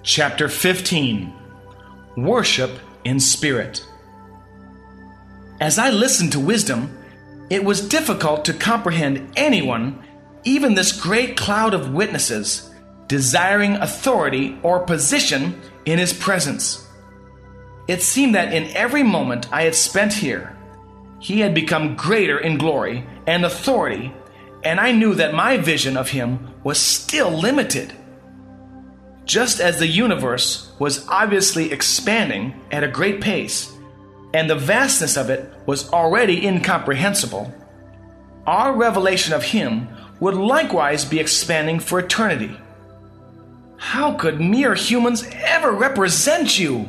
Chapter 15. Worship in Spirit. As I listened to wisdom, it was difficult to comprehend anyone, even this great cloud of witnesses, desiring authority or position in his presence. It seemed that in every moment I had spent here, he had become greater in glory and authority, and I knew that my vision of him was still limited. Just as the universe was obviously expanding at a great pace, and the vastness of it was already incomprehensible, our revelation of him would likewise be expanding for eternity. How could mere humans ever represent you?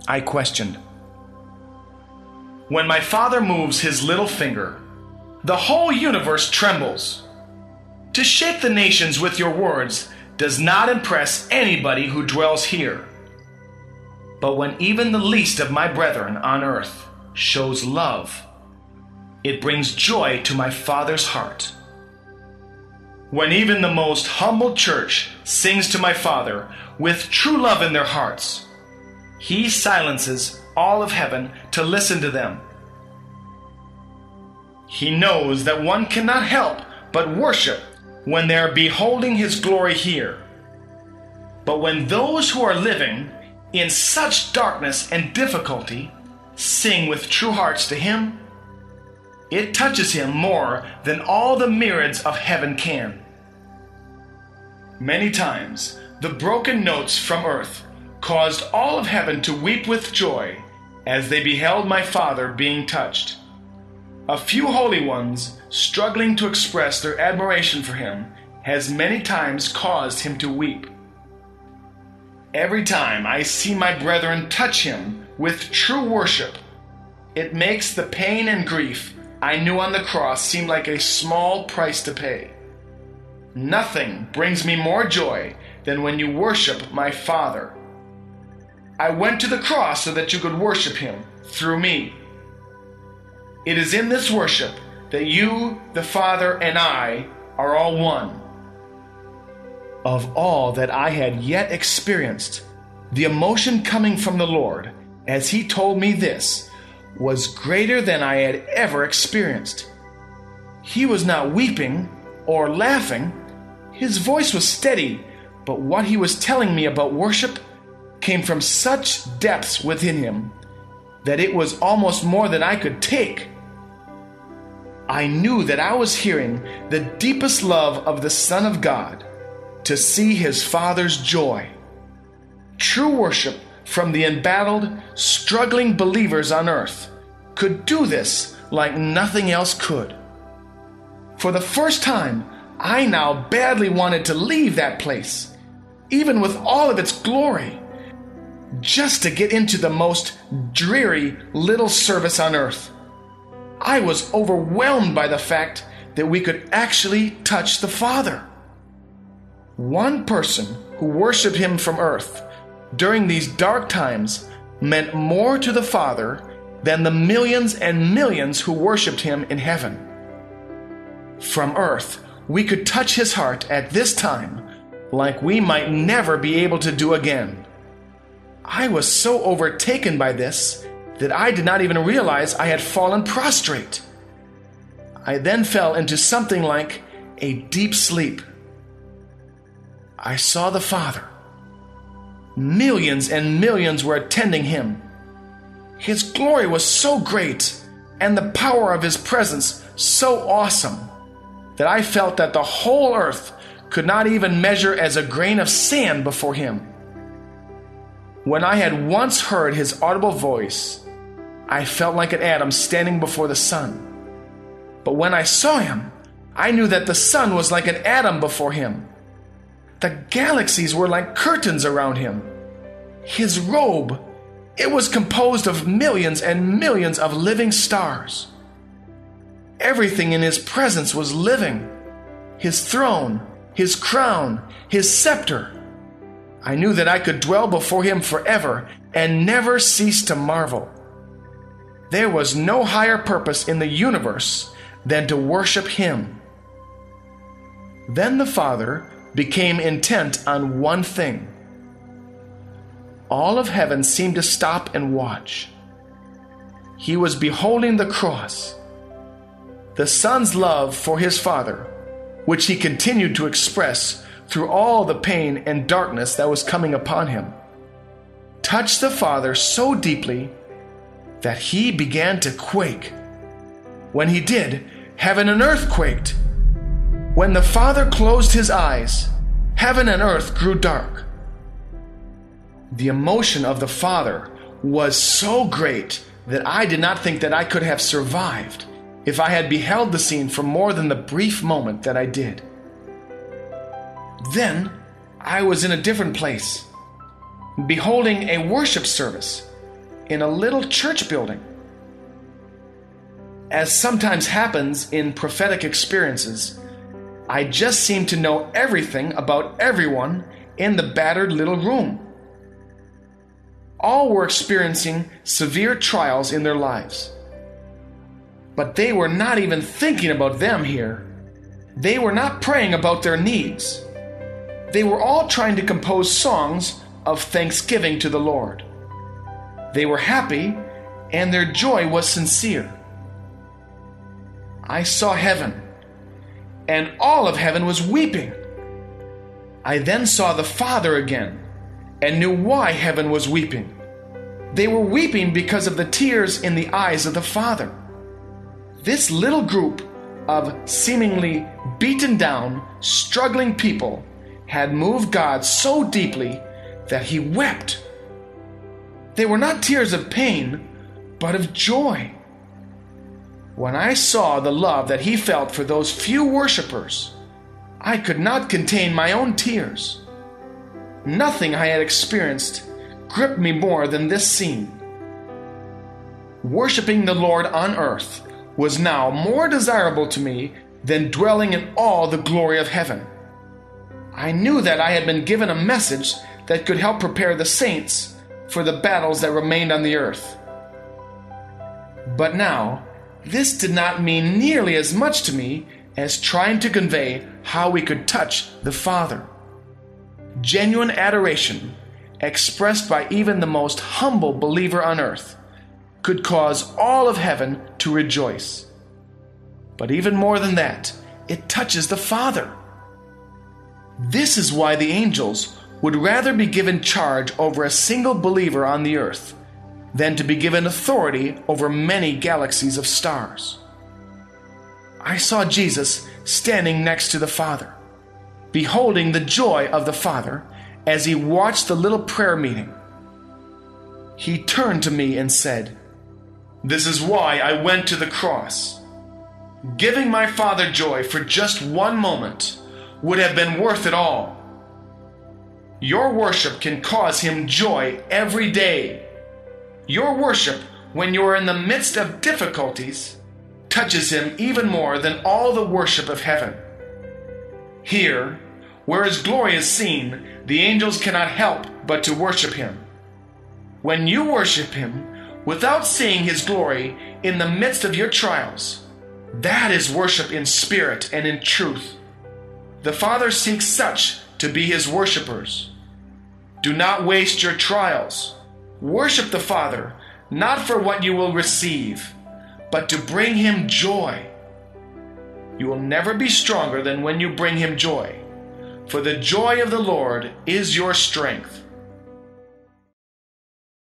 I questioned. When my Father moves his little finger, the whole universe trembles. To shake the nations with your words does not impress anybody who dwells here. But when even the least of my brethren on earth shows love, it brings joy to my Father's heart. When even the most humble church sings to my Father with true love in their hearts, he silences all of heaven to listen to them. He knows that one cannot help but worship when they are beholding his glory here. But when those who are living in such darkness and difficulty sing with true hearts to him, it touches him more than all the myriads of heaven can. Many times the broken notes from earth caused all of heaven to weep with joy as they beheld my Father being touched. A few holy ones struggling to express their admiration for him has many times caused him to weep. Every time I see my brethren touch him with true worship, it makes the pain and grief I knew on the cross seem like a small price to pay. Nothing brings me more joy than when you worship my Father. I went to the cross so that you could worship him through me. It is in this worship that you, the Father, and I are all one. Of all that I had yet experienced, the emotion coming from the Lord, as he told me this, was greater than I had ever experienced. He was not weeping or laughing. His voice was steady, but what he was telling me about worship came from such depths within him that it was almost more than I could take. I knew that I was hearing the deepest love of the Son of God, to see his Father's joy. True worship from the embattled, struggling believers on earth could do this like nothing else could. For the first time, I now badly wanted to leave that place, even with all of its glory, just to get into the most dreary little service on earth. I was overwhelmed by the fact that we could actually touch the Father. One person who worshiped him from earth during these dark times meant more to the Father than the millions and millions who worshiped him in heaven. From earth, we could touch his heart at this time like we might never be able to do again. I was so overtaken by this that I did not even realize I had fallen prostrate. I then fell into something like a deep sleep. I saw the Father. Millions and millions were attending him. His glory was so great, and the power of his presence so awesome, that I felt that the whole earth could not even measure as a grain of sand before him. When I had once heard his audible voice, I felt like an atom standing before the sun. But when I saw him, I knew that the sun was like an atom before him. The galaxies were like curtains around him. His robe, it was composed of millions and millions of living stars. Everything in his presence was living. His throne, his crown, his scepter. I knew that I could dwell before him forever and never cease to marvel. There was no higher purpose in the universe than to worship him. Then the Father became intent on one thing. all of heaven seemed to stop and watch. He was beholding the cross, the Son's love for his Father, which he continued to express through all the pain and darkness that was coming upon him, touched the Father so deeply that he began to quake. When he did, heaven and earth quaked. When the Father closed his eyes, heaven and earth grew dark. The emotion of the Father was so great that I did not think that I could have survived if I had beheld the scene for more than the brief moment that I did. Then I was in a different place, beholding a worship service in a little church building. As sometimes happens in prophetic experiences, I just seemed to know everything about everyone in the battered little room. All were experiencing severe trials in their lives. But they were not even thinking about them here. They were not praying about their needs. They were all trying to compose songs of thanksgiving to the Lord. They were happy, and their joy was sincere. I saw heaven, and all of heaven was weeping. I then saw the Father again, and knew why heaven was weeping. They were weeping because of the tears in the eyes of the Father. This little group of seemingly beaten down, struggling people had moved God so deeply that he wept. They were not tears of pain, but of joy. When I saw the love that he felt for those few worshipers, I could not contain my own tears. Nothing I had experienced gripped me more than this scene. Worshiping the Lord on earth was now more desirable to me than dwelling in all the glory of heaven. I knew that I had been given a message that could help prepare the saints for the battles that remained on the earth. But now, this did not mean nearly as much to me as trying to convey how we could touch the Father. Genuine adoration, expressed by even the most humble believer on earth, could cause all of heaven to rejoice. But even more than that, it touches the Father. This is why the angels would rather be given charge over a single believer on the earth than to be given authority over many galaxies of stars. I saw Jesus standing next to the Father, beholding the joy of the Father as he watched the little prayer meeting. He turned to me and said, "This is why I went to the cross. Giving my Father joy for just one moment would have been worth it all. Your worship can cause him joy every day. Your worship, when you are in the midst of difficulties, touches him even more than all the worship of heaven. Here, where his glory is seen, the angels cannot help but to worship him. When you worship him without seeing his glory in the midst of your trials, that is worship in spirit and in truth. The Father seeks such to be his worshipers. Do not waste your trials. Worship the Father, not for what you will receive, but to bring him joy. You will never be stronger than when you bring him joy, for the joy of the Lord is your strength."